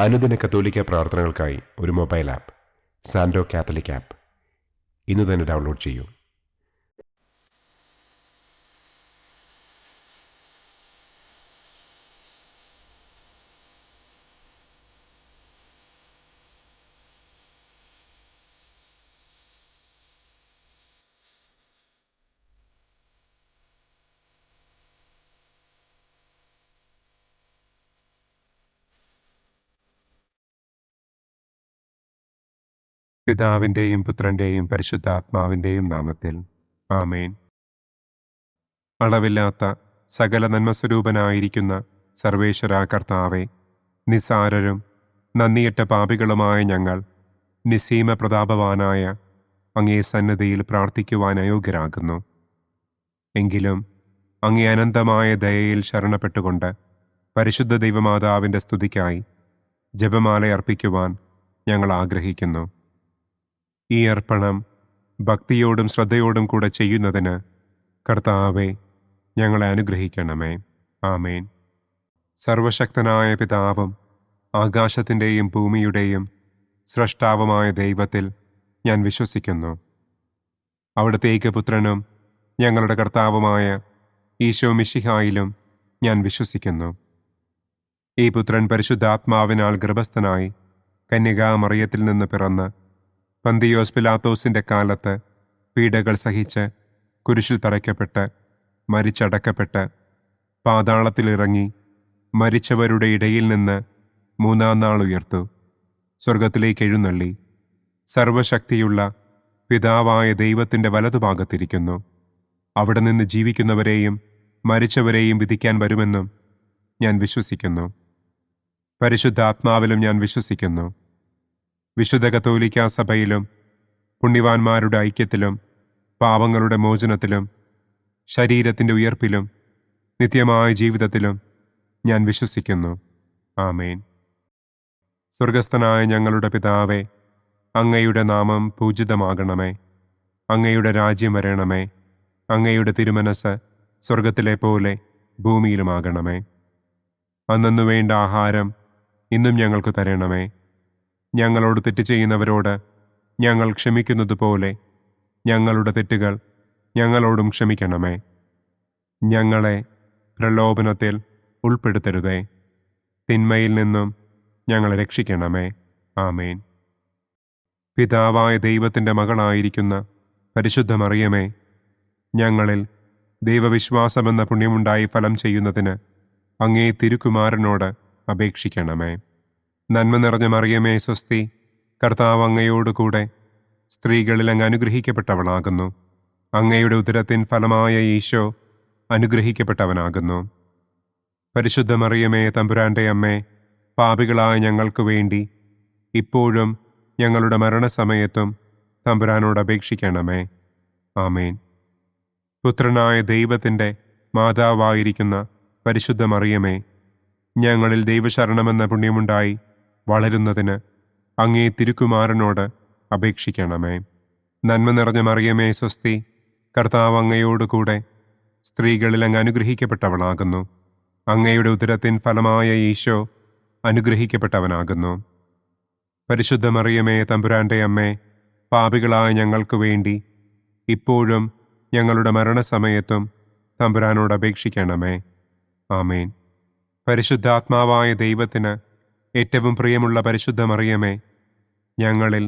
അനുദിന കത്തോലിക്ക പ്രാർത്ഥനകൾക്കായി ഒരു മൊബൈൽ ആപ്പ് സാൻഡോ കാത്തലിക് ആപ്പ് ഇന്ന് തന്നെ ഡൗൺലോഡ് ചെയ്യൂ. പിതാവിൻ്റെയും പുത്രൻ്റെയും പരിശുദ്ധാത്മാവിൻ്റെയും നാമത്തിൽ ആമേൻ. അളവില്ലാത്ത സകല നന്മസ്വരൂപനായിരിക്കുന്ന സർവേശ്വര കർത്താവെ, നിസ്സാരരും നന്ദിയറ്റ പാപികളുമായ ഞങ്ങൾ നിസ്സീമ പ്രതാപവാനായ അങ്ങേ സന്നിധിയിൽ പ്രാർത്ഥിക്കുവാൻ അയോഗ്യരാകുന്നു. എങ്കിലും അങ്ങേ അനന്തമായ ദയയിൽ ശരണപ്പെട്ടുകൊണ്ട് പരിശുദ്ധ ദൈവമാതാവിൻ്റെ സ്തുതിക്കായി ജപമാല അർപ്പിക്കുവാൻ ഞങ്ങൾ ആഗ്രഹിക്കുന്നു. ഈ അർപ്പണം ഭക്തിയോടും ശ്രദ്ധയോടും കൂടെ ചെയ്യുന്നതിന് കർത്താവെ ഞങ്ങളെ അനുഗ്രഹിക്കണമേ. ആമേൻ. സർവശക്തനായ പിതാവും ആകാശത്തിൻ്റെയും ഭൂമിയുടെയും സ്രഷ്ടാവുമായ ദൈവത്തിൽ ഞാൻ വിശ്വസിക്കുന്നു. അവിടുത്തെ ഏകപുത്രനും ഞങ്ങളുടെ കർത്താവുമായ ഈശോ മിശിഹായിലും ഞാൻ വിശ്വസിക്കുന്നു. ഈ പുത്രൻ പരിശുദ്ധാത്മാവിനാൽ ഗർഭസ്ഥനായി കന്യകാമറിയത്തിൽ നിന്ന് പിറന്ന് പന്തിയോസ് പിലാത്തോസിൻ്റെ കാലത്ത് പീഡകൾ സഹിച്ച് കുരിശിൽ തറയ്ക്കപ്പെട്ട് മരിച്ചടക്കപ്പെട്ട് പാതാളത്തിലിറങ്ങി മരിച്ചവരുടെ ഇടയിൽ നിന്ന് മൂന്നാം നാൾ ഉയർത്തു, സ്വർഗത്തിലേക്ക് എഴുന്നള്ളി, സർവശക്തിയുള്ള പിതാവായ ദൈവത്തിൻ്റെ വലതുഭാഗത്തിരിക്കുന്നു. അവിടെ നിന്ന് ജീവിക്കുന്നവരെയും മരിച്ചവരെയും വിധിക്കാൻ വരുമെന്നും ഞാൻ വിശ്വസിക്കുന്നു. പരിശുദ്ധാത്മാവിലും ഞാൻ വിശ്വസിക്കുന്നു. വിശുദ്ധ കത്തോലിക്കാ സഭയിലും പുണ്യവാന്മാരുടെ ഐക്യത്തിലും പാപങ്ങളുടെ മോചനത്തിലും ശരീരത്തിൻ്റെ ഉയർപ്പിലും നിത്യമായ ജീവിതത്തിലും ഞാൻ വിശ്വസിക്കുന്നു. ആമേൻ. സ്വർഗസ്ഥനായ ഞങ്ങളുടെ പിതാവേ, അങ്ങയുടെ നാമം പൂജിതമാകണമേ. അങ്ങയുടെ രാജ്യം വരണമേ. അങ്ങയുടെ തിരുമനസ് സ്വർഗത്തിലെ പോലെ ഭൂമിയിലുമാകണമേ. അന്നന്നു വേണ്ട ആഹാരം ഇന്നും ഞങ്ങൾക്ക് തരണമേ. ഞങ്ങളോട് തെറ്റ് ചെയ്യുന്നവരോട് ഞങ്ങൾ ക്ഷമിക്കുന്നത് പോലെ ഞങ്ങളുടെ തെറ്റുകൾ ഞങ്ങളോടും ക്ഷമിക്കണമേ. ഞങ്ങളെ പ്രലോഭനത്തിൽ ഉൾപ്പെടുത്തരുതേ, തിന്മയിൽ നിന്നും ഞങ്ങളെ രക്ഷിക്കണമേ. ആമേൻ. പിതാവായ ദൈവത്തിൻ്റെ മകളായിരിക്കുന്ന പരിശുദ്ധ മറിയമേ, ഞങ്ങളിൽ ദൈവവിശ്വാസമെന്ന പുണ്യമുണ്ടായി ഫലം ചെയ്യുന്നതിന് അങ്ങേ തിരുക്കുമാരനോട് അപേക്ഷിക്കണമേ. നന്മ നിറഞ്ഞ മറിയമേ സ്വസ്തി, കർത്താവ് അങ്ങയോടുകൂടെ സ്ത്രീകളിൽ അങ്ങ് അനുഗ്രഹിക്കപ്പെട്ടവളാകുന്നു. അങ്ങയുടെ ഉദരത്തിൻ ഫലമായ ഈശോ അനുഗ്രഹിക്കപ്പെട്ടവനാകുന്നു. പരിശുദ്ധ മറിയമേ തമ്പുരാൻ്റെ അമ്മേ, പാപികളായ ഞങ്ങൾക്ക് വേണ്ടി ഇപ്പോഴും ഞങ്ങളുടെ മരണസമയത്തും തമ്പുരാനോട് അപേക്ഷിക്കണമേ. ആമേൻ. പുത്രനായ ദൈവത്തിൻ്റെ മാതാവായിരിക്കുന്ന പരിശുദ്ധ മറിയമേ, ഞങ്ങളിൽ ദൈവശരണമെന്ന പുണ്യമുണ്ടായി വളരുന്നതിന് അങ്ങേ തിരുക്കുമാരനോട് അപേക്ഷിക്കണമേ. നന്മ നിറഞ്ഞ മറിയമേ സ്വസ്തി, കർത്താവ് അങ്ങയോടുകൂടെ സ്ത്രീകളിൽ അങ്ങ് അനുഗ്രഹിക്കപ്പെട്ടവളാകുന്നു. അങ്ങയുടെ ഉദരത്തിൻ ഫലമായ ഈശോ അനുഗ്രഹിക്കപ്പെട്ടവനാകുന്നു. പരിശുദ്ധ മറിയമേ തമ്പുരാൻ്റെ അമ്മേ, പാപികളായ ഞങ്ങൾക്ക് വേണ്ടി ഇപ്പോഴും ഞങ്ങളുടെ മരണസമയത്തും തമ്പുരാനോട് അപേക്ഷിക്കണമേ. ആമേൻ. പരിശുദ്ധാത്മാവായ ദൈവത്തിന് ഏറ്റവും പ്രിയമുള്ള പരിശുദ്ധ മറിയമേ, ഞങ്ങളിൽ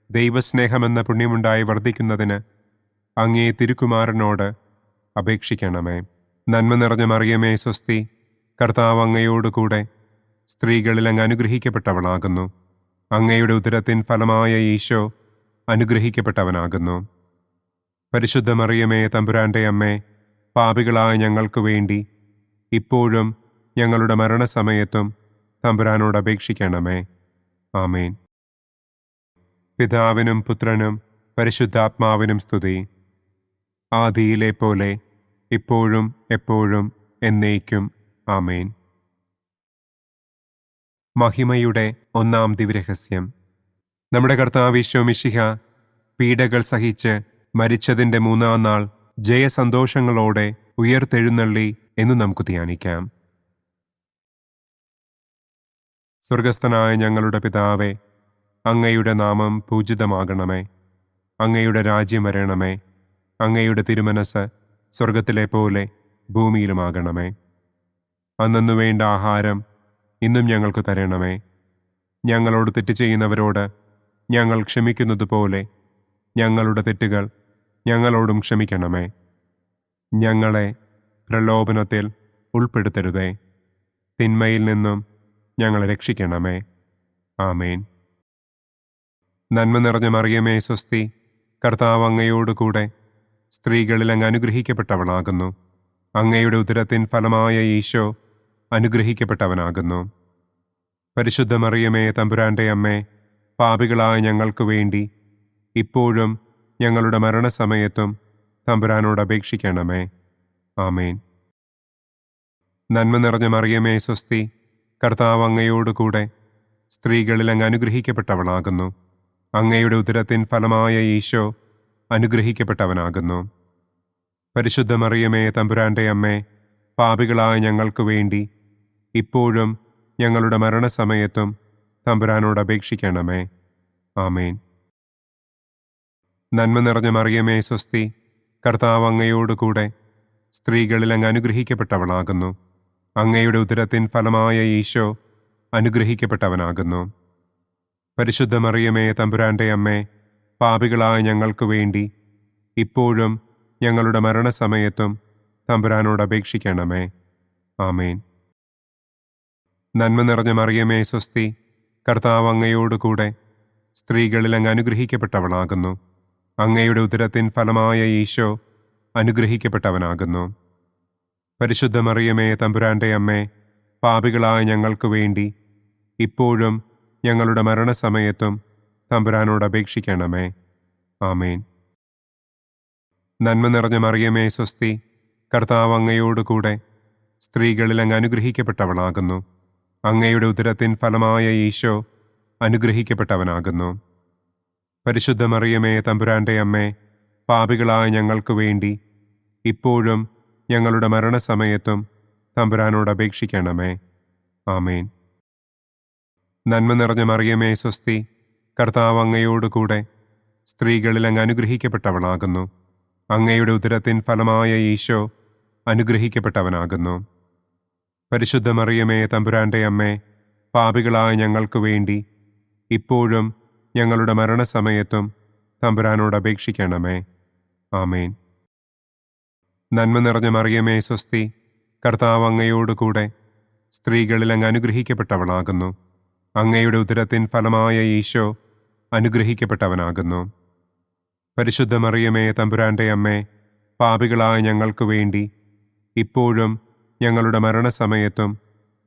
ദൈവസ്നേഹമെന്ന പുണ്യമുണ്ടായി വർദ്ധിക്കുന്നതിന് അങ്ങേ തിരുക്കുമാരനോട് അപേക്ഷിക്കണമേ. നന്മ നിറഞ്ഞ മറിയമേ സ്വസ്തി, കർത്താവ് അങ്ങയോടുകൂടെ സ്ത്രീകളിൽ അങ്ങ് അനുഗ്രഹിക്കപ്പെട്ടവളാകുന്നു. അങ്ങയുടെ ഉദരത്തിൻ ഫലമായ ഈശോ അനുഗ്രഹിക്കപ്പെട്ടവനാകുന്നു. പരിശുദ്ധ മറിയമേ തമ്പുരാൻ്റെ അമ്മേ, പാപികളായ ഞങ്ങൾക്ക് വേണ്ടി ഇപ്പോഴും ഞങ്ങളുടെ മരണസമയത്തും തമ്പുരാനോട് അപേക്ഷിക്കണമേ. ആമേൻ. പിതാവിനും പുത്രനും പരിശുദ്ധാത്മാവിനും സ്തുതി, ആദിയിലെ പോലെ ഇപ്പോഴും എപ്പോഴും എന്നേക്കും. ആമേൻ. മഹിമയുടെ ഒന്നാം ദിവ്യരഹസ്യം. നമ്മുടെ കർത്താവ് ഈശോ മിശിഹ പീഡകൾ സഹിച്ച് മരിച്ചതിൻ്റെ മൂന്നാം നാൾ ജയസന്തോഷങ്ങളോടെ ഉയർത്തെഴുന്നള്ളി എന്ന് നമുക്ക് ധ്യാനിക്കാം. സ്വർഗസ്ഥനായ ഞങ്ങളുടെ പിതാവേ, അങ്ങയുടെ നാമം പൂജിതമാകണമേ. അങ്ങയുടെ രാജ്യം വരണമേ. അങ്ങയുടെ തിരുമനസ് സ്വർഗത്തിലെ പോലെ ഭൂമിയിലുമാകണമേ. അന്നന്നു വേണ്ട ആഹാരം ഇന്നും ഞങ്ങൾക്ക് തരണമേ. ഞങ്ങളോട് തെറ്റ് ചെയ്യുന്നവരോട് ഞങ്ങൾ ക്ഷമിക്കുന്നത് പോലെ ഞങ്ങളുടെ തെറ്റുകൾ ഞങ്ങളോടും ക്ഷമിക്കണമേ. ഞങ്ങളെ പ്രലോഭനത്തിൽ ഉൾപ്പെടുത്തരുതേ. തിന്മയിൽ നിന്നും ഞങ്ങളെ രക്ഷിക്കണമേ. ആമേൻ. നന്മ നിറഞ്ഞ മറിയമേ സ്വസ്തി, കർത്താവ് അങ്ങയോട് കൂടെ സ്ത്രീകളിൽ അങ്ങ് അനുഗ്രഹിക്കപ്പെട്ടവളാകുന്നു. അങ്ങയുടെ ഉദരത്തിൻ ഫലമായ ഈശോ അനുഗ്രഹിക്കപ്പെട്ടവനാകുന്നു. പരിശുദ്ധ മറിയമേ തമ്പുരാൻ്റെ അമ്മേ, പാപികളായ ഞങ്ങൾക്ക് വേണ്ടി ഇപ്പോഴും ഞങ്ങളുടെ മരണസമയത്തും തമ്പുരാനോട് അപേക്ഷിക്കണമേ. ആമേൻ. നന്മ നിറഞ്ഞ മറിയമേ സ്വസ്തി, കർത്താവ് അങ്ങയോട് കൂടെ സ്ത്രീകളിൽ അങ്ങ് അനുഗ്രഹിക്കപ്പെട്ടവളാകുന്നു. അങ്ങയുടെ ഉദരത്തിൻ ഫലമായ ഈശോ അനുഗ്രഹിക്കപ്പെട്ടവനാകുന്നു. പരിശുദ്ധ മറിയമേ തമ്പുരാൻ്റെ അമ്മേ, പാപികളായ ഞങ്ങൾക്ക് വേണ്ടി ഇപ്പോഴും ഞങ്ങളുടെ മരണസമയത്തും തമ്പുരാനോട് അപേക്ഷിക്കണമേ. ആമേൻ. നന്മ നിറഞ്ഞ മറിയമേ സ്വസ്തി, കർത്താവ് അങ്ങയോട് കൂടെ സ്ത്രീകളിൽ അങ്ങ് അനുഗ്രഹിക്കപ്പെട്ടവളാകുന്നു. അങ്ങയുടെ ഉദരത്തിൻ ഫലമായ ഈശോ അനുഗ്രഹിക്കപ്പെട്ടവനാകുന്നു. പരിശുദ്ധ മറിയമേ തമ്പുരാൻ്റെ അമ്മേ, പാപികളായ ഞങ്ങൾക്ക് വേണ്ടി ഇപ്പോഴും ഞങ്ങളുടെ മരണസമയത്തും തമ്പുരാനോട് അപേക്ഷിക്കണമേ. ആമേൻ. നന്മ നിറഞ്ഞ മറിയമേ സ്വസ്തി, കർത്താവ് അങ്ങയോട് കൂടെ സ്ത്രീകളിൽ അങ്ങ് അനുഗ്രഹിക്കപ്പെട്ടവളാകുന്നു. അങ്ങയുടെ ഉദരത്തിൻ ഫലമായ ഈശോ അനുഗ്രഹിക്കപ്പെട്ടവനാകുന്നു. പരിശുദ്ധ മറിയമേ തമ്പുരാൻ്റെ അമ്മേ, പാപികളായ ഞങ്ങൾക്ക് വേണ്ടി ഇപ്പോഴും ഞങ്ങളുടെ മരണസമയത്തും തമ്പുരാനോട് അപേക്ഷിക്കണമേ. ആമേൻ. നന്മ നിറഞ്ഞ മറിയമേ സ്വസ്തി, കർത്താവ് അങ്ങയോട് കൂടെ സ്ത്രീകളിൽ അങ്ങ് അനുഗ്രഹിക്കപ്പെട്ടവളാകുന്നു. അങ്ങയുടെ ഉദരത്തിൻ ഫലമായ ഈശോ അനുഗ്രഹിക്കപ്പെട്ടവനാകുന്നു. പരിശുദ്ധ മറിയമേ തമ്പുരാൻ്റെ അമ്മേ, പാപികളായ ഞങ്ങൾക്ക് വേണ്ടി ഇപ്പോഴും ഞങ്ങളുടെ മരണസമയത്തും തമ്പുരാനോട് അപേക്ഷിക്കണമേ. ആമേൻ. നന്മ നിറഞ്ഞ മറിയമേ സ്വസ്തി, കർത്താവ് അങ്ങയോട് കൂടെ സ്ത്രീകളിൽ അങ്ങ് അനുഗ്രഹിക്കപ്പെട്ടവളാകുന്നു. അങ്ങയുടെ ഉദരത്തിൻ ഫലമായ ഈശോ അനുഗ്രഹിക്കപ്പെട്ടവനാകുന്നു. പരിശുദ്ധ മറിയമേ തമ്പുരാൻ്റെ അമ്മേ, പാപികളായ ഞങ്ങൾക്ക് വേണ്ടി ഇപ്പോഴും ഞങ്ങളുടെ മരണസമയത്തും തമ്പുരാനോട് അപേക്ഷിക്കണമേ. ആമേൻ. നന്മ നിറഞ്ഞ മറിയമേ സ്വസ്തി, കർത്താവ് അങ്ങയോട് കൂടെ സ്ത്രീകളിൽ അങ്ങ് അനുഗ്രഹിക്കപ്പെട്ടവളാകുന്നു. അങ്ങയുടെ ഉദരത്തിൻ ഫലമായ ഈശോ അനുഗ്രഹിക്കപ്പെട്ടവനാകുന്നു. പരിശുദ്ധ മറിയമേ തമ്പുരാൻ്റെ അമ്മേ, പാപികളായ ഞങ്ങൾക്ക് വേണ്ടി ഇപ്പോഴും ഞങ്ങളുടെ മരണസമയത്തും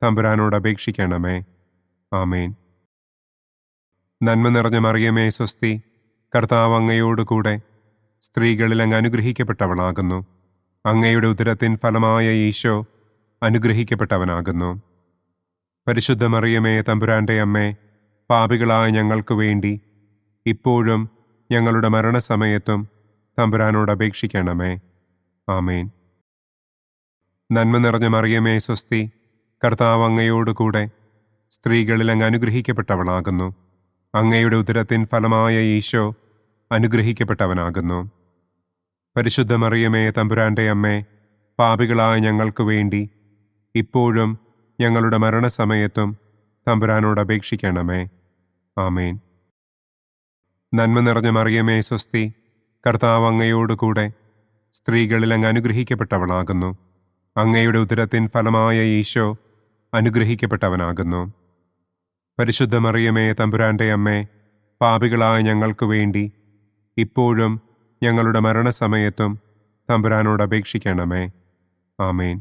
തമ്പുരാനോട് അപേക്ഷിക്കണമേ. ആമേൻ. നന്മ നിറഞ്ഞ മറിയമേ സ്വസ്തി, കർത്താവ് അങ്ങയോട് കൂടെ സ്ത്രീകളിൽ അങ്ങ് അനുഗ്രഹിക്കപ്പെട്ടവളാകുന്നു. അങ്ങയുടെ ഉദരത്തിൻ ഫലമായ ഈശോ അനുഗ്രഹിക്കപ്പെട്ടവനാകുന്നു. പരിശുദ്ധ മറിയമേ തമ്പുരാൻ്റെ അമ്മേ, പാപികളായ ഞങ്ങൾക്ക് വേണ്ടി ഇപ്പോഴും ഞങ്ങളുടെ മരണസമയത്തും തമ്പുരാനോട് അപേക്ഷിക്കണമേ. ആമേൻ. നന്മ നിറഞ്ഞ മറിയമേ സ്വസ്തി, കർത്താവ് അങ്ങയോട് കൂടെ സ്ത്രീകളിൽ അങ്ങ് അനുഗ്രഹിക്കപ്പെട്ടവളാകുന്നു. അങ്ങയുടെ ഉദരത്തിൻ ഫലമായ ഈശോ അനുഗ്രഹിക്കപ്പെട്ടവനാകുന്നു. പരിശുദ്ധ മറിയമേ തമ്പുരാൻ്റെ അമ്മേ, പാപികളായ ഞങ്ങൾക്ക് വേണ്ടി ഇപ്പോഴും ഞങ്ങളുടെ മരണസമയത്തും തമ്പുരാനോട് അപേക്ഷിക്കണമേ. ആമേൻ. നന്മ നിറഞ്ഞ മറിയമേ സ്വസ്തി, കർത്താവ് അങ്ങയോട് കൂടെ സ്ത്രീകളിൽ അങ്ങ് അനുഗ്രഹിക്കപ്പെട്ടവളാകുന്നു. അങ്ങയുടെ ഉദരത്തിൻ ഫലമായ ഈശോ അനുഗ്രഹിക്കപ്പെട്ടവനാകുന്നു. പരിശുദ്ധ മറിയമേ തമ്പുരാൻ്റെ അമ്മേ, പാപികളായ ഞങ്ങൾക്ക് വേണ്ടി ഇപ്പോഴും ഞങ്ങളുടെ മരണസമയത്തും തമ്പുരാനോട് അപേക്ഷിക്കണമേ. ആമേൻ.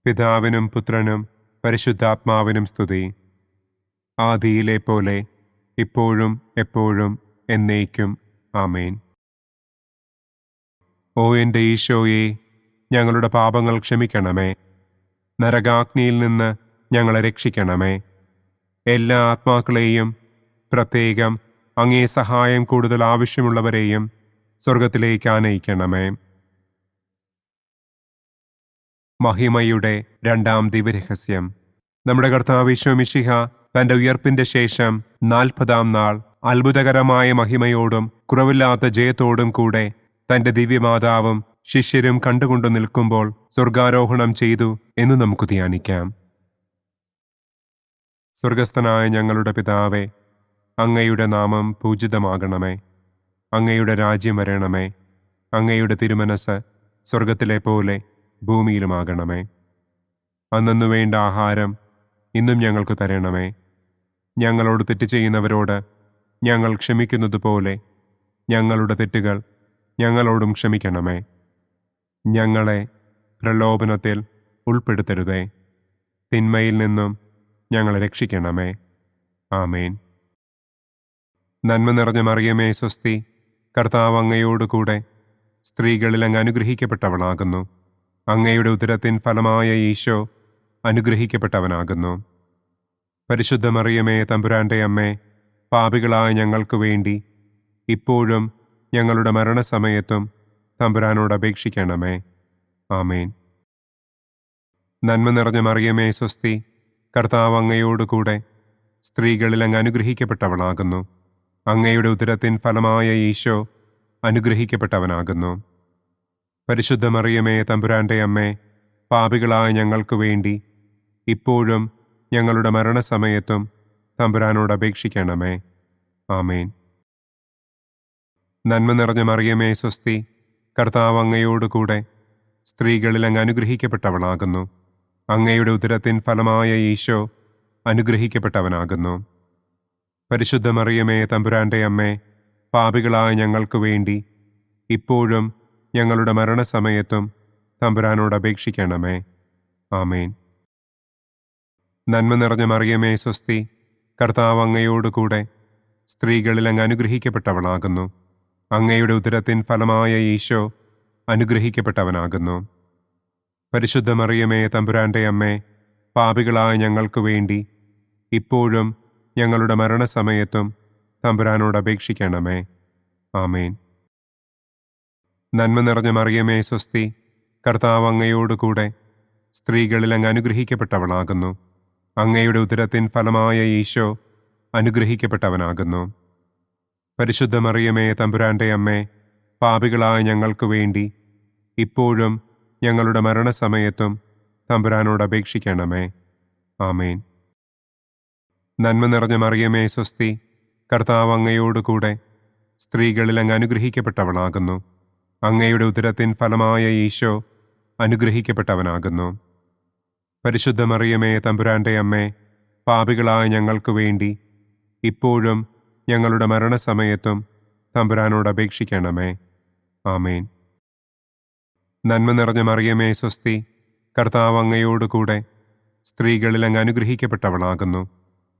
പിതാവിനും പുത്രനും പരിശുദ്ധാത്മാവിനും സ്തുതി. ആദിയിലെ പോലെ ഇപ്പോഴും എപ്പോഴും എന്നേക്കും. ആമേൻ. ഓ എൻ്റെ ഈശോയെ, ഞങ്ങളുടെ പാപങ്ങൾ ക്ഷമിക്കണമേ. നരകാഗ്നിയിൽ നിന്ന് ഞങ്ങളെ രക്ഷിക്കണമേ. എല്ലാ ആത്മാക്കളെയും, പ്രത്യേകം അങ്ങേ സഹായം കൂടുതൽ ആവശ്യമുള്ളവരെയും സ്വർഗത്തിലേക്ക് ആനയിക്കണമേ. മഹിമയുടെ രണ്ടാം ദിവ്യരഹസ്യം. നമ്മുടെ കർത്താവ് ഈശോ മിശിഹ തന്റെ ഉയർപ്പിന്റെ ശേഷം 40-ാം നാൾ അത്ഭുതകരമായ മഹിമയോടും കുറവില്ലാത്ത ജയത്തോടും കൂടെ തന്റെ ദിവ്യമാതാവും ശിഷ്യരും കണ്ടുകൊണ്ടു നിൽക്കുമ്പോൾ സ്വർഗാരോഹണം ചെയ്തു എന്ന് നമുക്ക് ധ്യാനിക്കാം. സ്വർഗസ്ഥനായ ഞങ്ങളുടെ പിതാവേ, അങ്ങയുടെ നാമം പൂജിതമാകണമേ. അങ്ങയുടെ രാജ്യം വരണമേ. അങ്ങയുടെ തിരുമനസ് സ്വർഗത്തിലെ പോലെ ഭൂമിയിലുമാകണമേ. അന്നന്നു വേണ്ട ആഹാരം ഇന്നും ഞങ്ങൾക്ക് തരണമേ. ഞങ്ങളോട് തെറ്റ് ചെയ്യുന്നവരോട് ഞങ്ങൾ ക്ഷമിക്കുന്നത് പോലെ ഞങ്ങളുടെ തെറ്റുകൾ ഞങ്ങളോടും ക്ഷമിക്കണമേ. ഞങ്ങളെ പ്രലോഭനത്തിൽ ഉൾപ്പെടുത്തരുതേ. തിന്മയിൽ നിന്നും ഞങ്ങളെ രക്ഷിക്കണമേ. ആമേൻ. നന്മ നിറഞ്ഞ മറിയമേ സ്വസ്തി, കർത്താവ് അങ്ങയോടുകൂടെ സ്ത്രീകളിൽ അങ്ങ് അനുഗ്രഹിക്കപ്പെട്ടവളാകുന്നു. അങ്ങയുടെ ഉദരത്തിൻ ഫലമായ ഈശോ അനുഗ്രഹിക്കപ്പെട്ടവനാകുന്നു. പരിശുദ്ധ മറിയമേ തമ്പുരാന്റെ അമ്മേ, പാപികളായ ഞങ്ങൾക്ക് വേണ്ടി ഇപ്പോഴും ഞങ്ങളുടെ മരണസമയത്തും തമ്പുരാനോട് അപേക്ഷിക്കണമേ. ആമേൻ. നന്മ നിറഞ്ഞ മറിയമേ സ്വസ്തി, കർത്താവ് അങ്ങയോടുകൂടെ സ്ത്രീകളിൽ അങ്ങ് അനുഗ്രഹിക്കപ്പെട്ടവളാകുന്നു. അങ്ങയുടെ ഉദരത്തിൻ ഫലമായ ഈശോ അനുഗ്രഹിക്കപ്പെട്ടവനാകുന്നു. പരിശുദ്ധ മറിയമേ തമ്പുരാന്റെ അമ്മേ, പാപികളായ ഞങ്ങൾക്ക് വേണ്ടി ഇപ്പോഴും ഞങ്ങളുടെ മരണസമയത്തും തമ്പുരാനോട് അപേക്ഷിക്കണമേ. ആമേൻ. നന്മ നിറഞ്ഞ മറിയമേ സ്വസ്തി, കർത്താവ് അങ്ങയോടുകൂടെ സ്ത്രീകളിൽ അങ്ങ് അനുഗ്രഹിക്കപ്പെട്ടവളാകുന്നു. അങ്ങയുടെ ഉദരത്തിൻ ഫലമായ ഈശോ അനുഗ്രഹിക്കപ്പെട്ടവനാകുന്നു. പരിശുദ്ധ മറിയമേ തമ്പുരാന്റെ അമ്മേ, പാപികളായ ഞങ്ങൾക്ക് വേണ്ടി ഇപ്പോഴും ഞങ്ങളുടെ മരണസമയത്തും തമ്പുരാനോട് അപേക്ഷിക്കണമേ. ആമേൻ. നന്മ നിറഞ്ഞ മറിയമേ സ്വസ്തി, കർത്താവ് അങ്ങയോടുകൂടെ സ്ത്രീകളിൽ അങ്ങ് അനുഗ്രഹിക്കപ്പെട്ടവളാകുന്നു. അങ്ങയുടെ ഉദരത്തിൻ ഫലമായ ഈശോ അനുഗ്രഹിക്കപ്പെട്ടവനാകുന്നു. പരിശുദ്ധ മറിയമേ തമ്പുരാന്റെ അമ്മേ, പാപികളായ ഞങ്ങൾക്ക് വേണ്ടി ഇപ്പോഴും ഞങ്ങളുടെ മരണസമയത്തും തമ്പുരാനോട് അപേക്ഷിക്കണമേ. ആമേൻ. നന്മ നിറഞ്ഞ മറിയമേ സ്വസ്തി, കർത്താവ് അങ്ങയോടുകൂടെ സ്ത്രീകളിൽ അങ്ങ് അനുഗ്രഹിക്കപ്പെട്ടവളാകുന്നു. അങ്ങയുടെ ഉദരത്തിൻ ഫലമായ ഈശോ അനുഗ്രഹിക്കപ്പെട്ടവനാകുന്നു. പരിശുദ്ധ മറിയമേ തമ്പുരാന്റെ അമ്മേ, പാപികളായ ഞങ്ങൾക്ക് വേണ്ടി ഇപ്പോഴും ഞങ്ങളുടെ മരണസമയത്തും തമ്പുരാനോട് അപേക്ഷിക്കണമേ. ആമേൻ. നന്മ നിറഞ്ഞ മറിയമേ സ്വസ്തി, കർത്താവ് അങ്ങയോടുകൂടെ സ്ത്രീകളിൽ അങ്ങ് അനുഗ്രഹിക്കപ്പെട്ടവളാകുന്നു. അങ്ങയുടെ ഉദരത്തിൻ ഫലമായ ഈശോ അനുഗ്രഹിക്കപ്പെട്ടവനാകുന്നു. പരിശുദ്ധ മറിയമേ തമ്പുരാന്റെ അമ്മേ, പാപികളായ ഞങ്ങൾക്ക് വേണ്ടി ഇപ്പോഴും ഞങ്ങളുടെ മരണസമയത്തും തമ്പുരാനോട് അപേക്ഷിക്കണമേ. ആമേൻ. നന്മ നിറഞ്ഞ മറിയമേ സ്വസ്തി, കർത്താവ് അങ്ങയോടുകൂടെ സ്ത്രീകളിൽ അങ്ങ് അനുഗ്രഹിക്കപ്പെട്ടവളാകുന്നു.